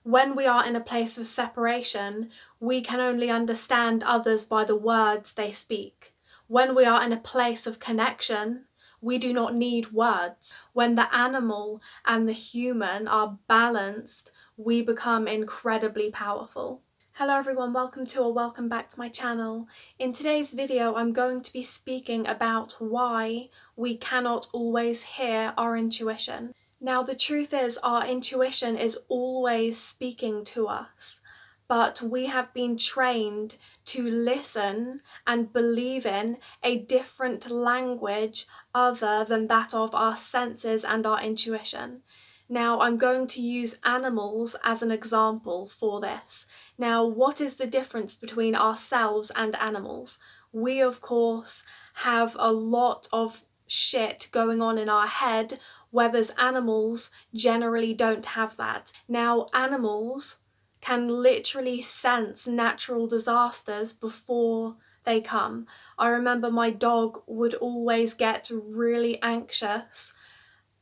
When we are in a place of separation, we can only understand others by the words they speak. When we are in a place of connection, we do not need words. When the animal and the human are balanced, we become incredibly powerful. Hello everyone, welcome back to my channel. In today's video, I'm going to be speaking about why we cannot always hear our intuition. Now, the truth is, our intuition is always speaking to us, but we have been trained to listen and believe in a different language other than that of our senses and our intuition. Now, I'm going to use animals as an example for this. Now, what is the difference between ourselves and animals? We, of course, have a lot of shit going on in our head, whereas animals generally don't have that. Now, animals can literally sense natural disasters before they come. I remember my dog would always get really anxious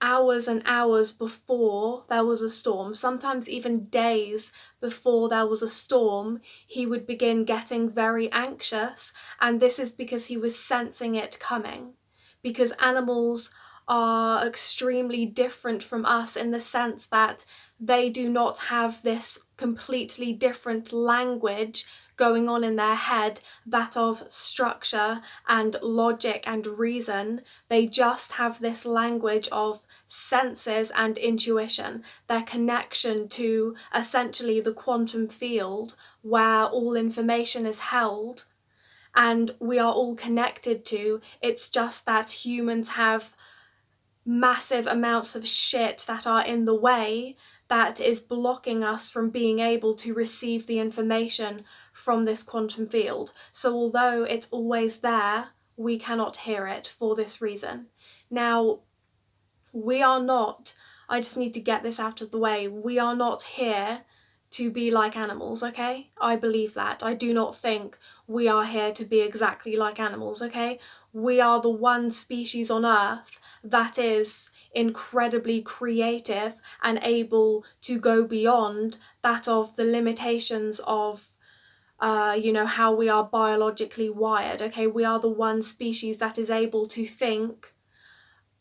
hours and hours before there was a storm, sometimes even days before there was a storm. He would begin getting very anxious, and this is because he was sensing it coming. Because animals are extremely different from us in the sense that they do not have this completely different language going on in their head, that of structure and logic and reason. They just have this language of senses and intuition, their connection to essentially the quantum field where all information is held and we are all connected to. It's just that humans have massive amounts of shit that are in the way that is blocking us from being able to receive the information from this quantum field. So although it's always there, we cannot hear it for this reason. Now, we are not, I just need to get this out of the way, we are not here to be like animals, okay? I believe that. I do not think we are here to be exactly like animals, okay? We are the one species on Earth that is incredibly creative and able to go beyond that of the limitations of how we are biologically wired, okay? We are the one species that is able to think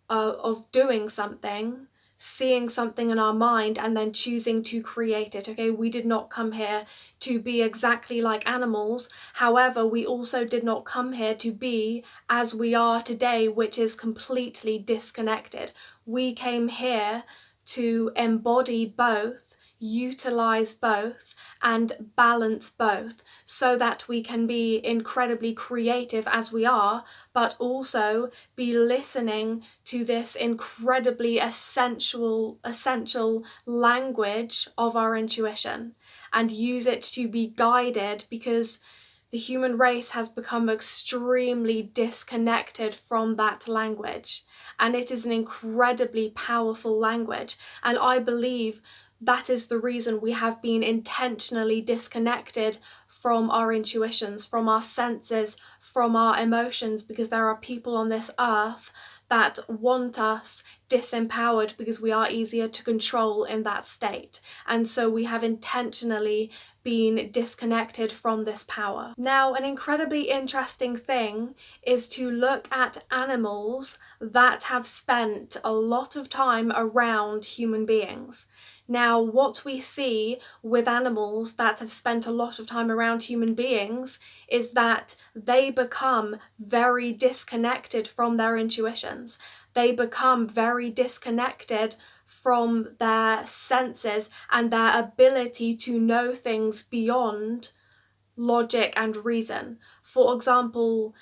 of doing something, seeing something in our mind and then choosing to create it, okay? We did not come here to be exactly like animals. However, we also did not come here to be as we are today, which is completely disconnected. We came here to embody both, utilize both, and balance both so that we can be incredibly creative as we are, but also be listening to this incredibly essential language of our intuition and use it to be guided, because the human race has become extremely disconnected from that language, and it is an incredibly powerful language. And I believe that is the reason we have been intentionally disconnected from our intuitions, from our senses, from our emotions, because there are people on this earth that want us disempowered because we are easier to control in that state. And so we have intentionally been disconnected from this power. Now, an incredibly interesting thing is to look at animals that have spent a lot of time around human beings. Now, what we see with animals that have spent a lot of time around human beings is that they become very disconnected from their intuitions. They become very disconnected from their senses and their ability to know things beyond logic and reason. For example,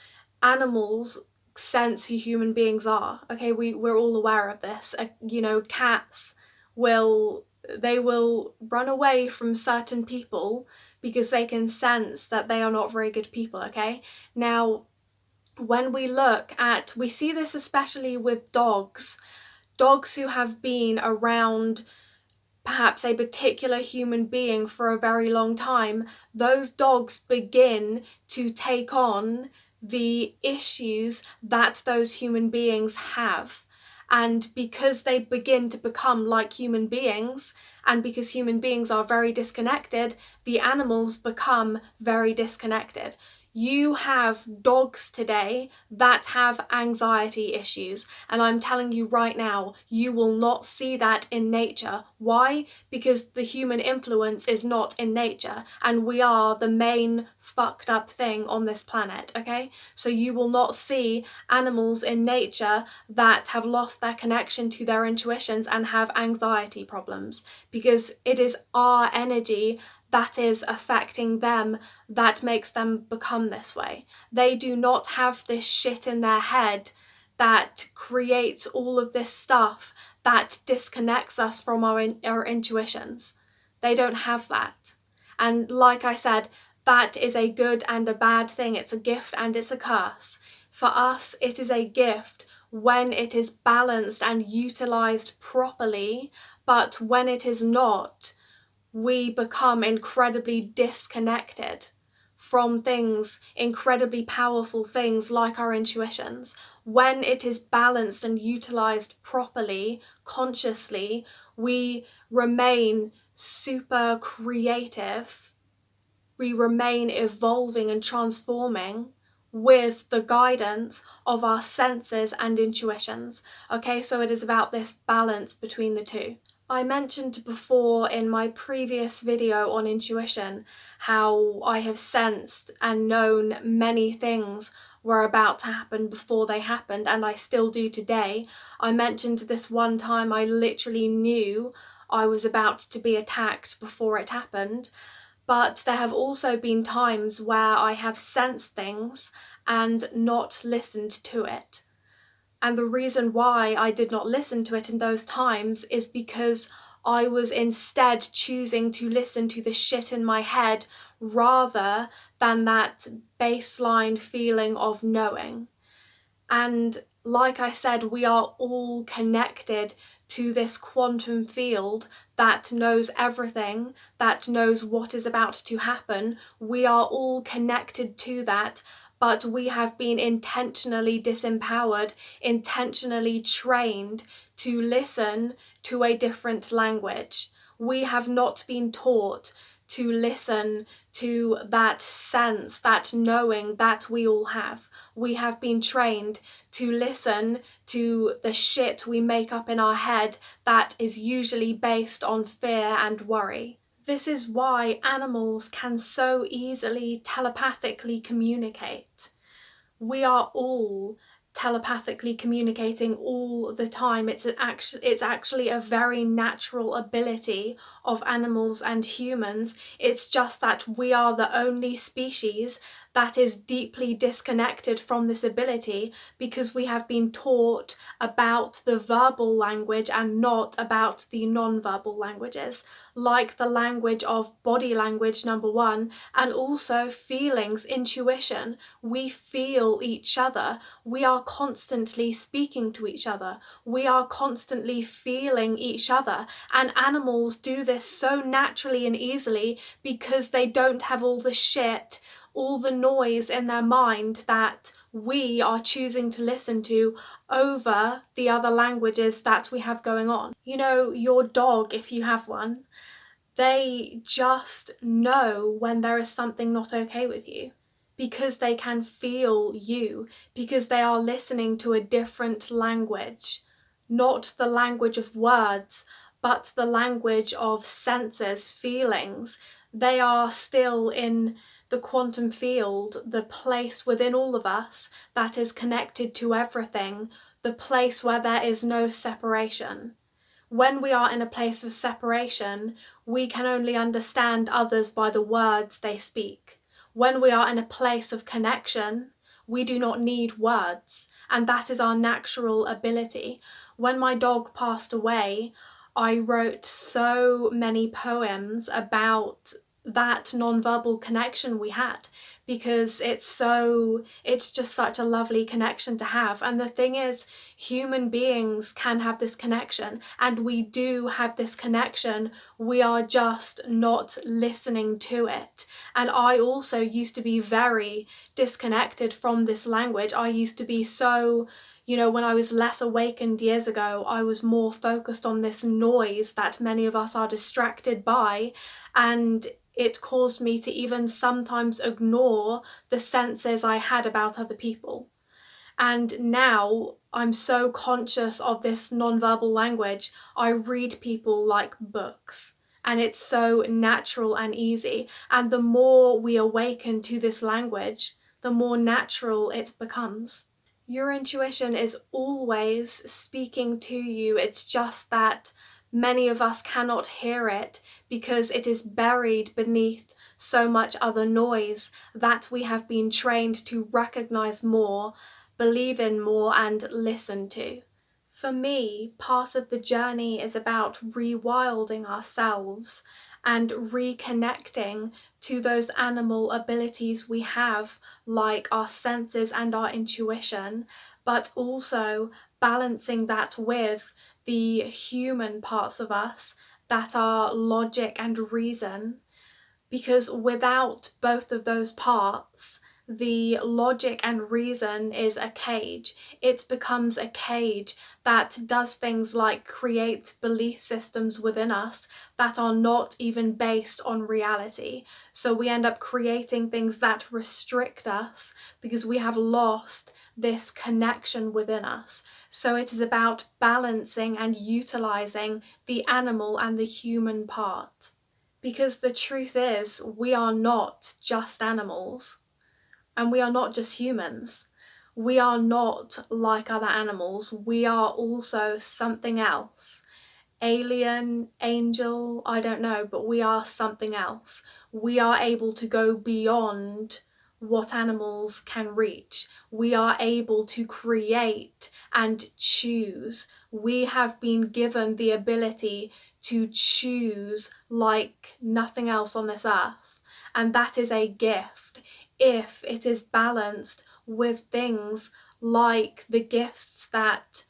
animals sense who human beings are. Okay, we're all aware of this. Cats will run away from certain people because they can sense that they are not very good people, okay? Now, when we see this especially with dogs who have been around perhaps a particular human being for a very long time. Those dogs begin to take on the issues that those human beings have. And because they begin to become like human beings, and because human beings are very disconnected, the animals become very disconnected. You have dogs today that have anxiety issues, and I'm telling you right now, you will not see that in nature. Why? Because the human influence is not in nature, and we are the main fucked up thing on this planet, okay? So you will not see animals in nature that have lost their connection to their intuitions and have anxiety problems, because it is our energy that is affecting them that makes them become this way. They do not have this shit in their head that creates all of this stuff that disconnects us from our intuitions. They don't have that. And like I said, that is a good and a bad thing. It's a gift and it's a curse. For us, it is a gift when it is balanced and utilized properly, but when it is not, we become incredibly disconnected from things, incredibly powerful things like our intuitions. When it is balanced and utilized properly, consciously, we remain super creative. We remain evolving and transforming with the guidance of our senses and intuitions. Okay, so it is about this balance between the two. I mentioned before in my previous video on intuition how I have sensed and known many things were about to happen before they happened, and I still do today. I mentioned this one time I literally knew I was about to be attacked before it happened, but there have also been times where I have sensed things and not listened to it. And the reason why I did not listen to it in those times is because I was instead choosing to listen to the shit in my head rather than that baseline feeling of knowing. And like I said, we are all connected to this quantum field that knows everything, that knows what is about to happen. We are all connected to that, but we have been intentionally disempowered, intentionally trained to listen to a different language. We have not been taught to listen to that sense, that knowing that we all have. We have been trained to listen to the shit we make up in our head that is usually based on fear and worry. This is why animals can so easily telepathically communicate. We are all telepathically communicating all the time. It's actually a very natural ability of animals and humans. It's just that we are the only species that is deeply disconnected from this ability because we have been taught about the verbal language and not about the non-verbal languages, like the language of body language, number one, and also feelings, intuition. We feel each other. We are constantly speaking to each other. We are constantly feeling each other. And animals do this so naturally and easily because they don't have all the shit, all the noise in their mind that we are choosing to listen to over the other languages that we have going on. You know, your dog, if you have one, they just know when there is something not okay with you because they can feel you, because they are listening to a different language, not the language of words, but the language of senses, feelings. They are still in the quantum field, the place within all of us that is connected to everything, the place where there is no separation. When we are in a place of separation, we can only understand others by the words they speak. When we are in a place of connection, we do not need words, and that is our natural ability. When my dog passed away, I wrote so many poems about that non-verbal connection we had, because it's just such a lovely connection to have. And the thing is, human beings can have this connection, and we do have this connection. We are just not listening to it. And I also used to be very disconnected from this language. I used to be so, You know, when I was less awakened years ago, I was more focused on this noise that many of us are distracted by, and it caused me to even sometimes ignore the senses I had about other people. And now I'm so conscious of this nonverbal language, I read people like books. And it's so natural and easy. And the more we awaken to this language, the more natural it becomes. Your intuition is always speaking to you. It's just that many of us cannot hear it because it is buried beneath so much other noise that we have been trained to recognize more, believe in more, and listen to. For me, part of the journey is about rewilding ourselves and reconnecting to those animal abilities we have, like our senses and our intuition, but also balancing that with the human parts of us that are logic and reason. Because without both of those parts, the logic and reason is a cage. It becomes a cage that does things like create belief systems within us that are not even based on reality. So we end up creating things that restrict us because we have lost this connection within us. So it is about balancing and utilizing the animal and the human part. Because the truth is, we are not just animals, and we are not just humans. We are not like other animals, we are also something else. Alien, angel, I don't know, but we are something else. We are able to go beyond what animals can reach. We are able to create and choose. We have been given the ability to choose like nothing else on this earth, and that is a gift if it is balanced with things like the gifts that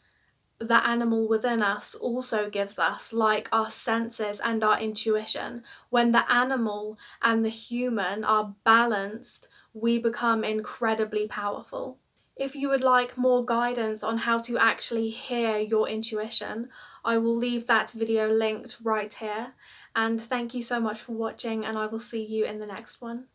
the animal within us also gives us, like our senses and our intuition. When the animal and the human are balanced, we become incredibly powerful. If you would like more guidance on how to actually hear your intuition, I will leave that video linked right here. And thank you so much for watching, and I will see you in the next one.